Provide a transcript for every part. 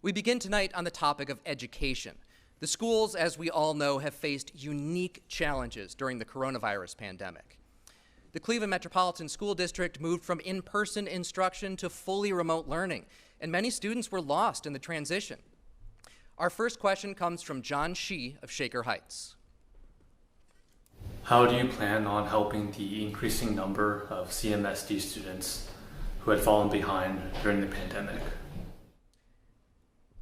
We begin tonight on the topic of education. The schools, as we all know, have faced unique challenges during the coronavirus pandemic. The Cleveland Metropolitan School District moved from in-person instruction to fully remote learning, and many students were lost in the transition. Our first question comes from John Shee of Shaker Heights. How do you plan on helping the increasing number of CMSD students who had fallen behind during the pandemic?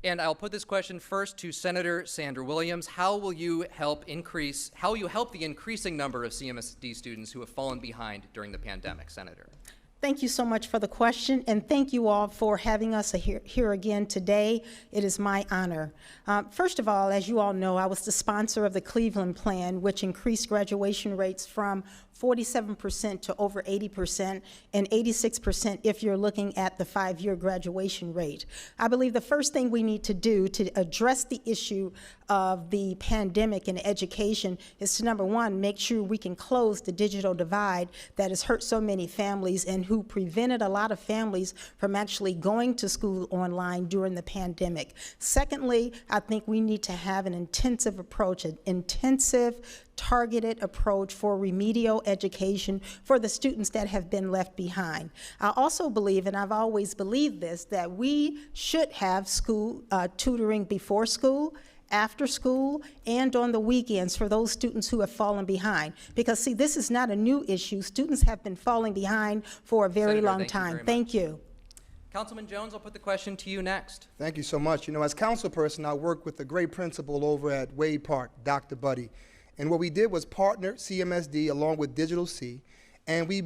And I'll put this question first to Senator Sandra Williams. How will you help the increasing number of CMSD students who have fallen behind during the pandemic, Senator? Thank you so much for the question, and thank you all for having us here again today. It is my honor. First of all, as you all know, I was the sponsor of the Cleveland Plan, which increased graduation rates from 47% to over 80%, and 86% if you're looking at the 5-year graduation rate. I believe the first thing we need to do to address the issue of the pandemic in education is to, number one, make sure we can close the digital divide that has hurt so many families and who prevented a lot of families from actually going to school online during the pandemic. Secondly, I think we need to have an intensive approach, an intensive targeted approach for remedial education for the students that have been left behind. I also believe, and I've always believed this, that we should have school tutoring before school, after school, and on the weekends for those students who have fallen behind. Because see, this is not a new issue. Students have been falling behind for a very long time. Thank you. Councilman Jones, I'll put the question to you next. Thank you so much. You know, as council person, I work with a great principal over at Wade Park, Dr. Buddy. And what we did was partner CMSD along with Digital C, and we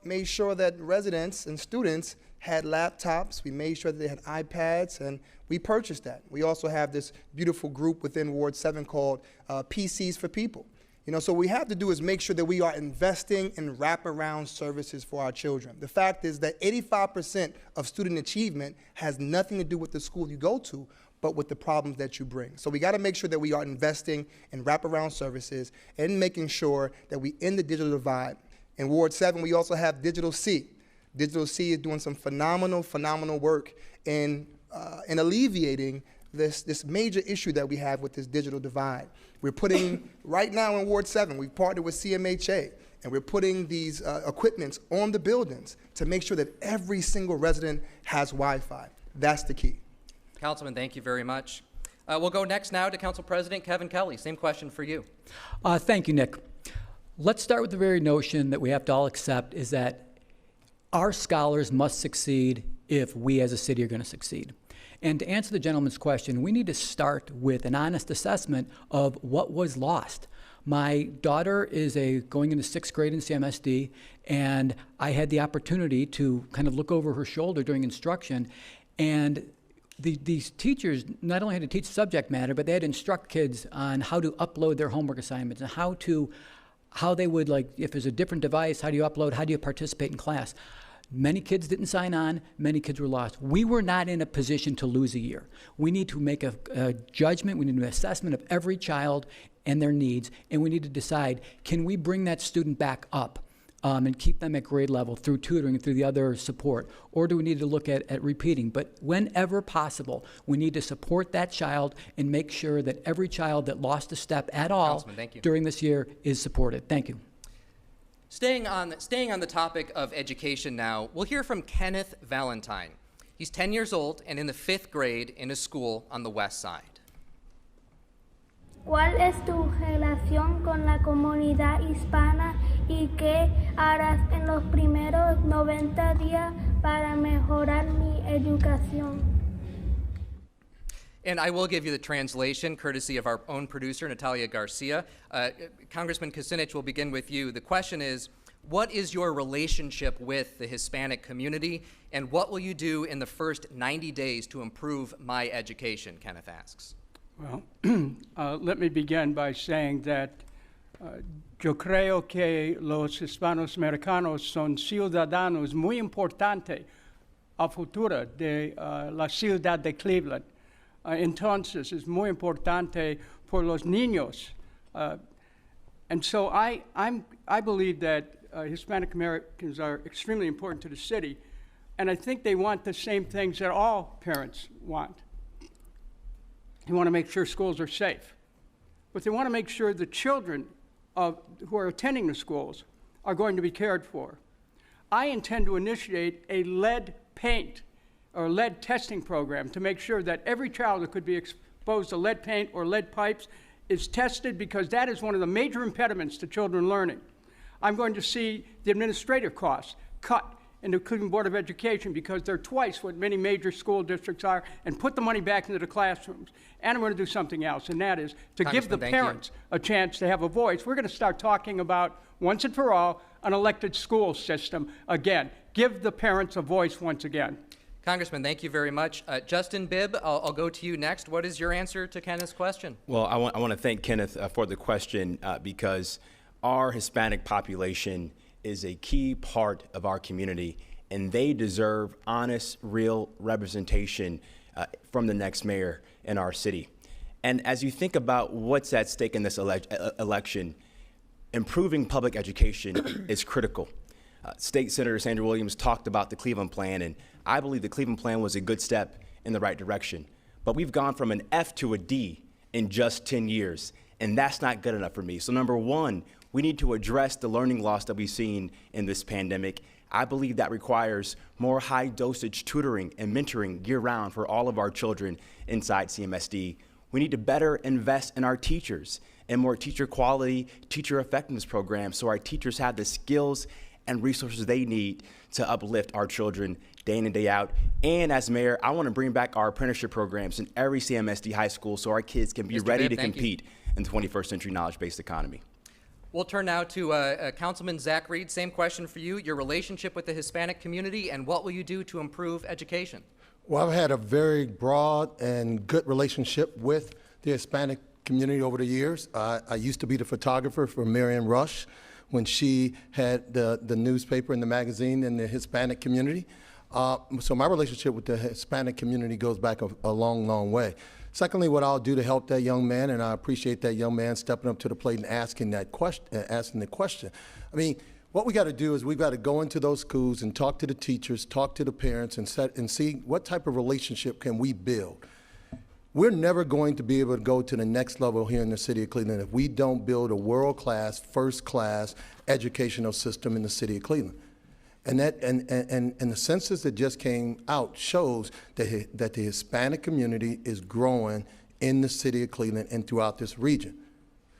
made sure that residents and students had laptops. We made sure that they had iPads, and we purchased that. We also have this beautiful group within Ward 7 called PCs for People. You know, so what we have to do is make sure that we are investing in wraparound services for our children. The fact is that 85% of student achievement has nothing to do with the school you go to, but with the problems that you bring. So we got to make sure that we are investing in wraparound services and making sure that we end the digital divide. In Ward 7, we also have Digital C. Digital C is doing some phenomenal work in alleviating this major issue that we have with this digital divide. We're putting, right now in Ward 7, we've partnered with CMHA, and we're putting these equipments on the buildings to make sure that every single resident has Wi-Fi. That's the key. Councilman, thank you very much. We'll go next now to Council President Kevin Kelley. Same question for you. Thank you, Nick. Let's start with the very notion that we have to all accept is that our scholars must succeed if we as a city are going to succeed. And to answer the gentleman's question, we need to start with an honest assessment of what was lost. My daughter is going into 6th grade in CMSD, and I had the opportunity to kind of look over her shoulder during instruction, and these teachers not only had to teach subject matter, but they had to instruct kids on how to upload their homework assignments and how they would, like, if there's a different device, how do you upload, how do you participate in class? Many kids didn't sign on, many kids were lost. We were not in a position to lose a year. We need to make a judgment, we need an assessment of every child and their needs, and we need to decide, can we bring that student back up and keep them at grade level through tutoring and through the other support, or do we need to look at repeating? But whenever possible, we need to support that child and make sure that every child that lost a step at all during this year is supported. Thank you. Staying on the topic of education now, we'll hear from Kenneth Valentine. He's 10 years old and in the 5th grade in a school on the west side. ¿Cuál es tu relación con la comunidad hispana y qué harás en los primeros 90 días para mejorar mi educación? And I will give you the translation, courtesy of our own producer, Natalia Garcia. Congressman Kucinich, will begin with you. The question is, what is your relationship with the Hispanic community, and what will you do in the first 90 days to improve my education, Kenneth asks. Well, let me begin by saying that yo creo que los hispanos americanos son ciudadanos muy importantes a futuro de la ciudad de Cleveland. Entonces, es muy importante por los niños. And so I believe that Hispanic Americans are extremely important to the city, and I think they want the same things that all parents want. They want to make sure schools are safe. But they want to make sure the children who are attending the schools are going to be cared for. I intend to initiate a lead paint or lead testing program to make sure that every child that could be exposed to lead paint or lead pipes is tested, because that is one of the major impediments to children learning. I'm going to see the administrative costs cut in the Cleveland Board of Education, because they're twice what many major school districts are, and put the money back into the classrooms. And I'm going to do something else, and that is to give the parents a chance to have a voice. We're going to start talking about, once and for all, an elected school system again. Give the parents a voice once again. Congressman, thank you very much. Justin Bibb, I'll go to you next. What is your answer to Kenneth's question? Well, I want to thank Kenneth for the question, because our Hispanic population is a key part of our community, and they deserve honest, real representation from the next mayor in our city. And as you think about what's at stake in this election, improving public education is critical. State Senator Sandra Williams talked about the Cleveland Plan, and I believe the Cleveland Plan was a good step in the right direction. But we've gone from an F to a D in just 10 years, and that's not good enough for me. So number one, we need to address the learning loss that we've seen in this pandemic. I believe that requires more high-dosage tutoring and mentoring year-round for all of our children inside CMSD. We need to better invest in our teachers and more teacher quality, teacher effectiveness programs, so our teachers have the skills and resources they need to uplift our children day in and day out. And as mayor, I want to bring back our apprenticeship programs in every CMSD high school so our kids can be ready to compete in the 21st century knowledge-based economy. We'll turn now to Councilman Zack Reed. Same question for you, your relationship with the Hispanic community, and what will you do to improve education? Well, I've had a very broad and good relationship with the Hispanic community over the years. I used to be the photographer for Marion Rush when she had the newspaper and the magazine in the Hispanic community. So my relationship with the Hispanic community goes back a long, long way. Secondly, what I'll do to help that young man, and I appreciate that young man stepping up to the plate and asking the question. I mean, what we got to do is we've got to go into those schools and talk to the teachers, talk to the parents, and see what type of relationship can we build. We're never going to be able to go to the next level here in the city of Cleveland if we don't build a world-class, first-class educational system in the city of Cleveland. And the census that just came out shows that the Hispanic community is growing in the city of Cleveland and throughout this region.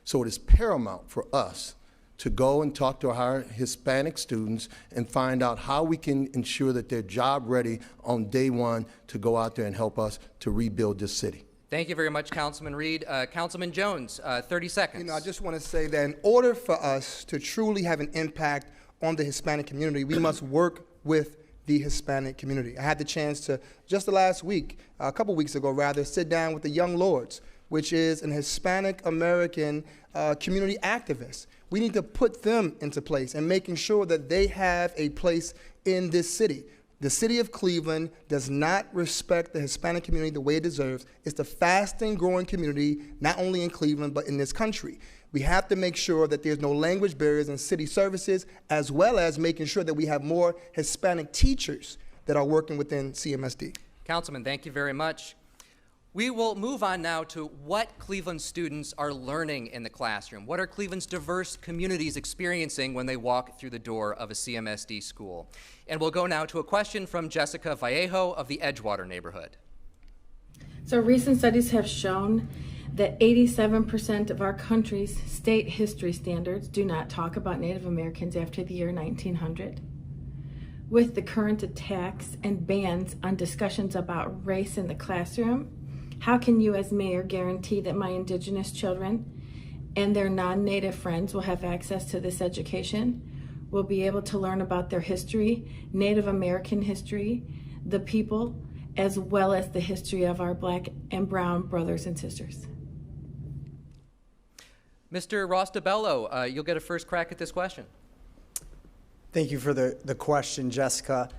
So it is paramount for us to go and talk to our Hispanic students and find out how we can ensure that they're job ready on day one to go out there and help us to rebuild this city. Thank you very much, Councilman Reed. Councilman Jones, 30 seconds. You know, I just want to say that in order for us to truly have an impact on the Hispanic community, we must work with the Hispanic community. I had the chance to, just the last week, a couple weeks ago rather, sit down with the Young Lords, which is an Hispanic American community activist. We need to put them into place and making sure that they have a place in this city. The city of Cleveland does not respect the Hispanic community the way it deserves. It's the fastest growing community, not only in Cleveland, but in this country. We have to make sure that there's no language barriers in city services, as well as making sure that we have more Hispanic teachers that are working within CMSD. Councilman, thank you very much. We will move on now to what Cleveland students are learning in the classroom. What are Cleveland's diverse communities experiencing when they walk through the door of a CMSD school? And we'll go now to a question from Jessica Vallejo of the Edgewater neighborhood. So recent studies have shown that 87% of our country's state history standards do not talk about Native Americans after the year 1900. With the current attacks and bans on discussions about race in the classroom, how can you as mayor guarantee that my Indigenous children and their non-Native friends will have access to this education, will be able to learn about their history, Native American history, the people, as well as the history of our Black and brown brothers and sisters? Mr. Rostabello, you'll get a first crack at this question. Thank you for the question, Jessica.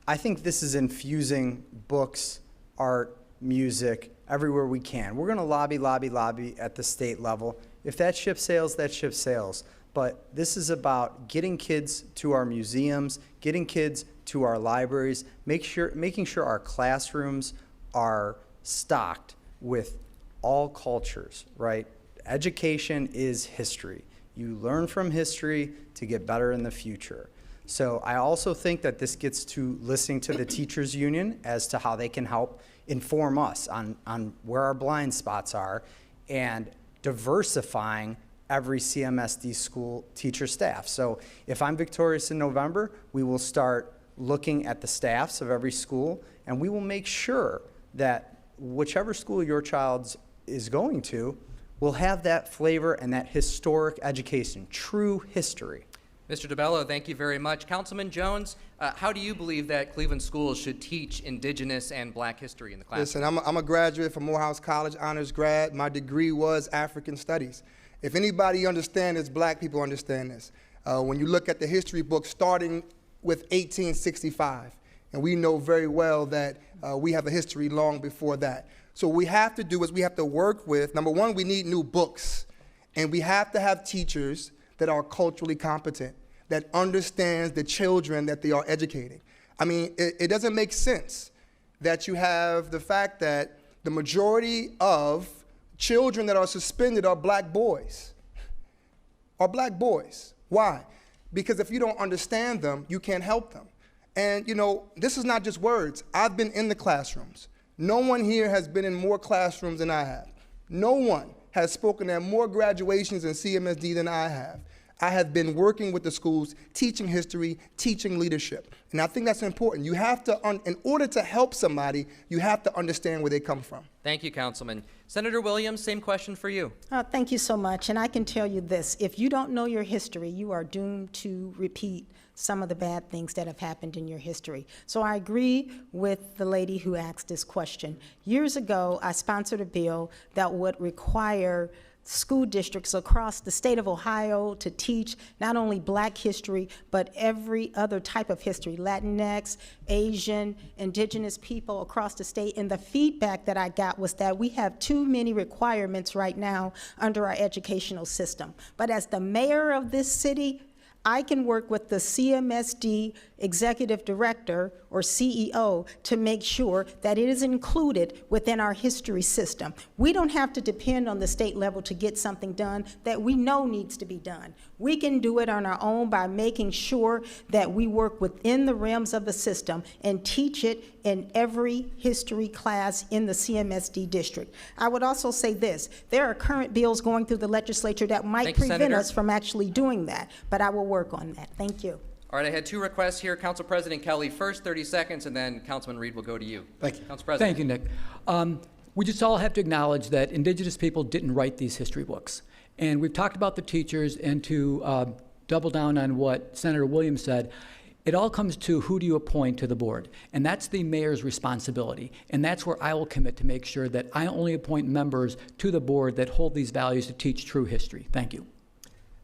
I think this is infusing books, art, music, everywhere we can. We're going to lobby at the state level. If that ship sails, that ship sails. But this is about getting kids to our museums, getting kids to our libraries, making sure our classrooms are stocked with all cultures, right? Education is history. You learn from history to get better in the future. So I also think that this gets to listening to the teachers union as to how they can help inform us on where our blind spots are, and diversifying every CMSD school teacher staff. So if I'm victorious in November, we will start looking at the staffs of every school, and we will make sure that whichever school your child is going to will have that flavor and that historic education, true history. Mr. DeBello, thank you very much. Councilman Jones, how do you believe that Cleveland schools should teach Indigenous and Black history in the classroom? Listen, I'm a graduate from Morehouse College, honors grad. My degree was African Studies. If anybody understands this, Black people understand this. When you look at the history book starting with 1865, and we know very well that we have a history long before that. So what we have to do is we have to work with, number one, we need new books, and we have to have teachers that are culturally competent, that understands the children that they are educating. I mean, it doesn't make sense that you have the fact that the majority of children that are suspended are Black boys. Are Black boys. Why? Because if you don't understand them, you can't help them. And you know, this is not just words. I've been in the classrooms. No one here has been in more classrooms than I have. No one has spoken at more graduations in CMSD than I have. I have been working with the schools, teaching history, teaching leadership. And I think that's important. You have to, in order to help somebody, you have to understand where they come from. Thank you, Councilman. Senator Williams, same question for you. Thank you so much. And I can tell you this, if you don't know your history, you are doomed to repeat some of the bad things that have happened in your history. So I agree with the lady who asked this question. Years ago, I sponsored a bill that would require school districts across the state of Ohio to teach not only Black history, but every other type of history, Latinx, Asian, Indigenous people across the state. And the feedback that I got was that we have too many requirements right now under our educational system. But as the mayor of this city, I can work with the CMSD executive director or CEO to make sure that it is included within our history system. We don't have to depend on the state level to get something done that we know needs to be done. We can do it on our own by making sure that we work within the realms of the system and teach it in every history class in the CMSD district. I would also say this, there are current bills going through the legislature that might prevent us from actually doing that, but I will work on that. Thank you. All right, I had two requests here. Council President Kelley first, 30 seconds, and then Councilman Reed will go to you. Thank you. Council President. Thank you, Nick. We just all have to acknowledge that Indigenous people didn't write these history books. And we've talked about the teachers, and to double down on what Senator Williams said, it all comes to who do you appoint to the board. And that's the mayor's responsibility. And that's where I will commit to make sure that I only appoint members to the board that hold these values to teach true history. Thank you.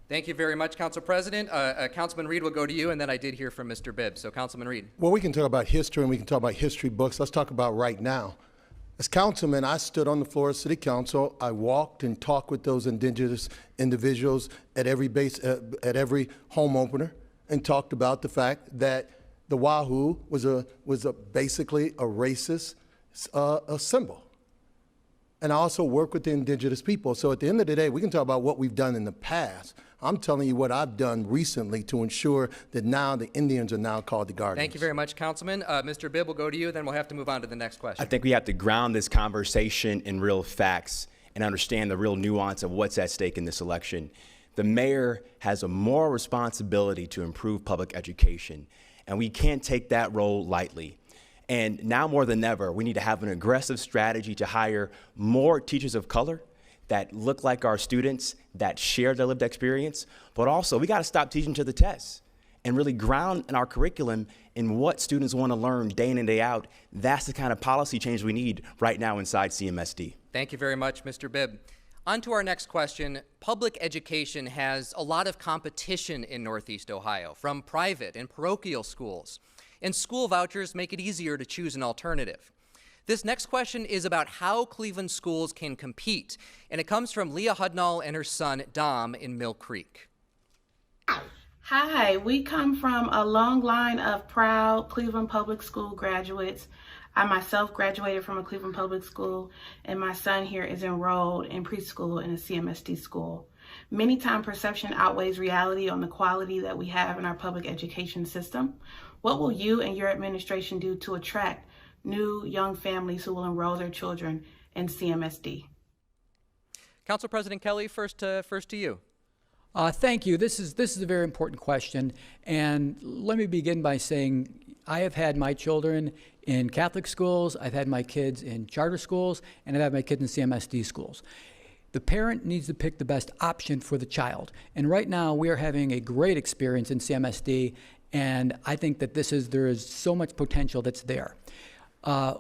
Thank you very much, Council President. Councilman Reed will go to you, and then I did hear from Mr. Bibb. So, Councilman Reed. Well, we can talk about history and we can talk about history books. Let's talk about right now. As councilman, I stood on the floor of City Council. I walked and talked with those Indigenous individuals at every base, at every home opener, and talked about the fact that the Wahoo was basically a racist a symbol. And I also work with the Indigenous people. So at the end of the day, we can talk about what we've done in the past. I'm telling you what I've done recently to ensure that now the Indians are now called the Guardians. Thank you very much, Councilman. Mr. Bibb will go to you, then we'll have to move on to the next question. I think we have to ground this conversation in real facts and understand the real nuance of what's at stake in this election. The mayor has a moral responsibility to improve public education, and we can't take that role lightly. And now more than ever, we need to have an aggressive strategy to hire more teachers of color that look like our students, that share their lived experience, but also we gotta stop teaching to the test and really ground in our curriculum in what students wanna learn day in and day out. That's the kind of policy change we need right now inside CMSD. Thank you very much, Mr. Bibb. On to our next question. Public education has a lot of competition in Northeast Ohio from private and parochial schools, and school vouchers make it easier to choose an alternative. This next question is about how Cleveland schools can compete, and it comes from Leah Hudnall and her son, Dom, in Mill Creek. Hi, we come from a long line of proud Cleveland Public School graduates. I myself graduated from a Cleveland public school, and my son here is enrolled in preschool in a CMSD school. Many times perception outweighs reality on the quality that we have in our public education system. What will you and your administration do to attract new young families who will enroll their children in CMSD? Council President Kelley, first to you. Thank you. This is a very important question, and let me begin by saying I have had my children in Catholic schools, I've had my kids in charter schools, and I've had my kids in CMSD schools. The parent needs to pick the best option for the child, and right now we are having a great experience in CMSD, and I think that there is so much potential that's there.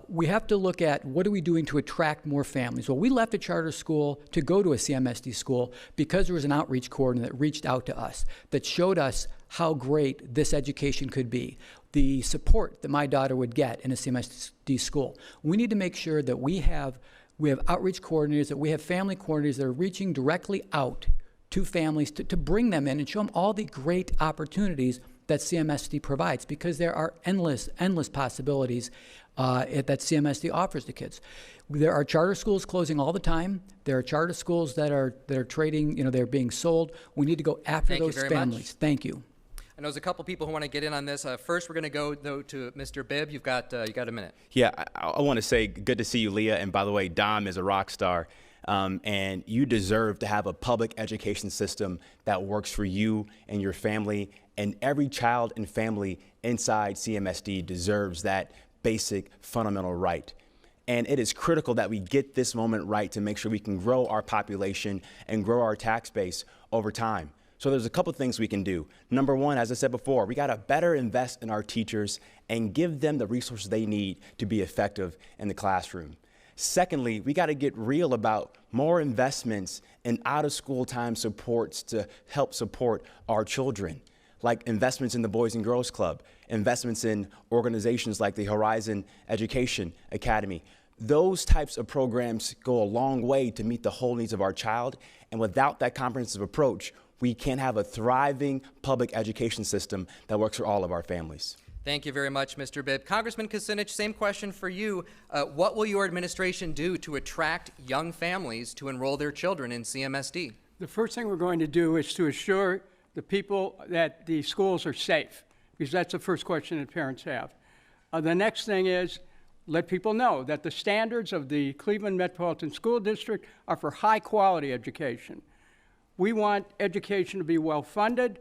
We have to look at what are we doing to attract more families. Well, we left a charter school to go to a CMSD school because there was an outreach coordinator that reached out to us, that showed us how great this education could be, the support that my daughter would get in a CMSD school. We need to make sure that we have outreach coordinators, that we have family coordinators that are reaching directly out to families to bring them in and show them all the great opportunities that CMSD provides, because there are endless possibilities that CMSD offers to kids. There are charter schools closing all the time. There are charter schools that are trading, they're being sold. We need to go after those families. Thank you. I know there's a couple people who want to get in on this. First, we're going to go though to Mr. Bibb. You've got a minute. Yeah, I want to say good to see you, Leah. And by the way, Dom is a rock star. And you deserve to have a public education system that works for you and your family. And every child and family inside CMSD deserves that basic fundamental right. And it is critical that we get this moment right to make sure we can grow our population and grow our tax base over time. So there's a couple things we can do. Number one, as I said before, we got to better invest in our teachers and give them the resources they need to be effective in the classroom. Secondly, we got to get real about more investments in out-of-school time supports to help support our children, like investments in the Boys and Girls Club, investments in organizations like the Horizon Education Academy. Those types of programs go a long way to meet the whole needs of our child, and without that comprehensive approach, we can't have a thriving public education system that works for all of our families. Thank you very much, Mr. Bibb. Congressman Kucinich, same question for you. What will your administration do to attract young families to enroll their children in CMSD? The first thing we're going to do is to assure the people that the schools are safe, because that's the first question that parents have. The next thing is let people know that the standards of the Cleveland Metropolitan School District are for high-quality education. We want education to be well-funded,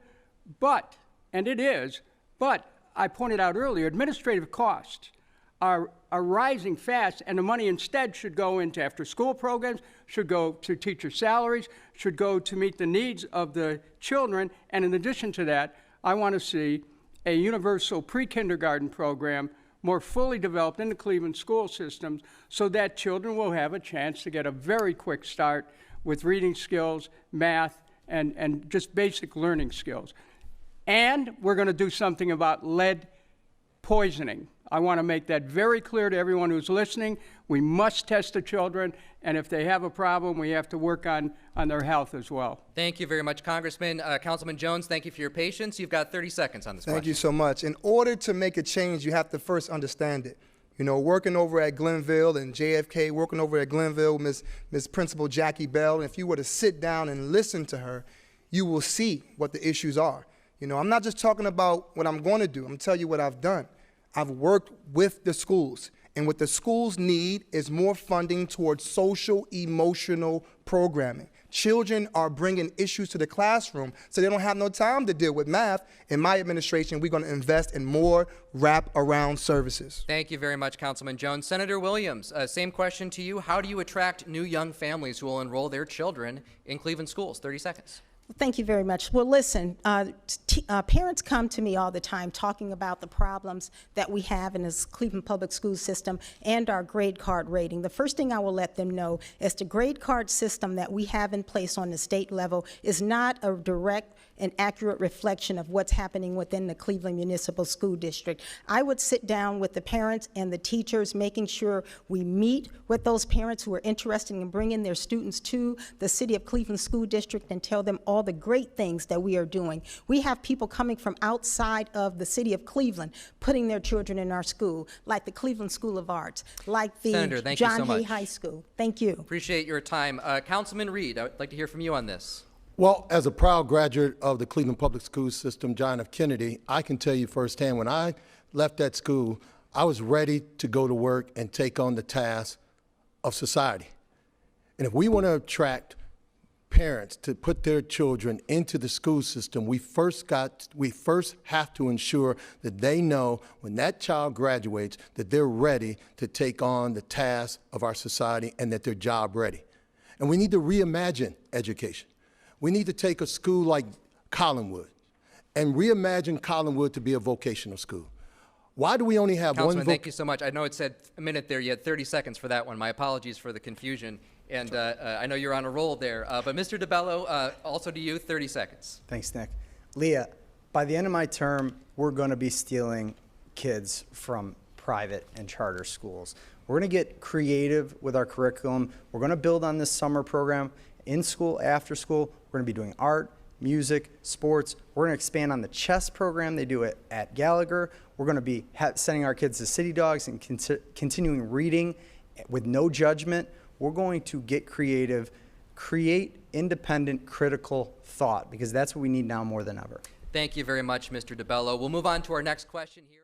but I pointed out earlier, administrative costs are rising fast, and the money instead should go into after-school programs, should go to teacher salaries, should go to meet the needs of the children. And in addition to that, I want to see a universal pre-kindergarten program more fully developed in the Cleveland school systems so that children will have a chance to get a very quick start with reading skills, math, and just basic learning skills. And we're going to do something about lead poisoning. I want to make that very clear to everyone who's listening. We must test the children, and if they have a problem, we have to work on their health as well. Thank you very much, Congressman. Councilman Jones, thank you for your patience. You've got 30 seconds on this question. Thank you so much. In order to make a change, you have to first understand it. Working over at Glenville and JFK, working over at Glenville, Miss Principal Jackie Bell, and if you were to sit down and listen to her, you will see what the issues are. I'm not just talking about what I'm going to do. I'm going to tell you what I've done. I've worked with the schools, and what the schools need is more funding towards social, emotional programming. Children are bringing issues to the classroom, so they don't have no time to deal with math. In my administration, we're going to invest in more wrap-around services. Thank you very much, Councilman Jones. Senator Williams, same question to you. How do you attract new young families who will enroll their children in Cleveland schools? 30 seconds. Thank you very much. Well, listen, parents come to me all the time talking about the problems that we have in this Cleveland public school system and our grade card rating. The first thing I will let them know is the grade card system that we have in place on the state level is not a direct and accurate reflection of what's happening within the Cleveland Municipal School District. I would sit down with the parents and the teachers, making sure we meet with those parents who are interested in bringing their students to the City of Cleveland School District and tell them all all the great things that we are doing. We have people coming from outside of the city of Cleveland putting their children in our school, like the Cleveland School of Arts, like the Senator, thank you so John Hay much. High School. Thank you. Appreciate your time. Councilman Reed, I would like to hear from you on this. Well, as a proud graduate of the Cleveland Public School System, John F. Kennedy, I can tell you firsthand, when I left that school, I was ready to go to work and take on the task of society. And if we want to attract parents to put their children into the school system, we first have to ensure that they know when that child graduates that they're ready to take on the tasks of our society and that they're job ready. And we need to reimagine education. We need to take a school like Collinwood and reimagine Collinwood to be a vocational school. Why do we only have Councilman, one? thank you so much. I know it said a minute there. You had 30 seconds for that one. My apologies for the confusion. And I know you're on a roll there. But Mr. DeBello, also to you, 30 seconds. Thanks, Nick. Leah, by the end of my term, we're going to be stealing kids from private and charter schools. We're going to get creative with our curriculum. We're going to build on this summer program in school, after school. We're going to be doing art, music, sports. We're going to expand on the chess program they do at Gallagher. We're going to be sending our kids to City Dogs and continuing reading with no judgment. We're going to get creative, create independent, critical thought, because that's what we need now more than ever. Thank you very much, Mr. DeBello. We'll move on to our next question here.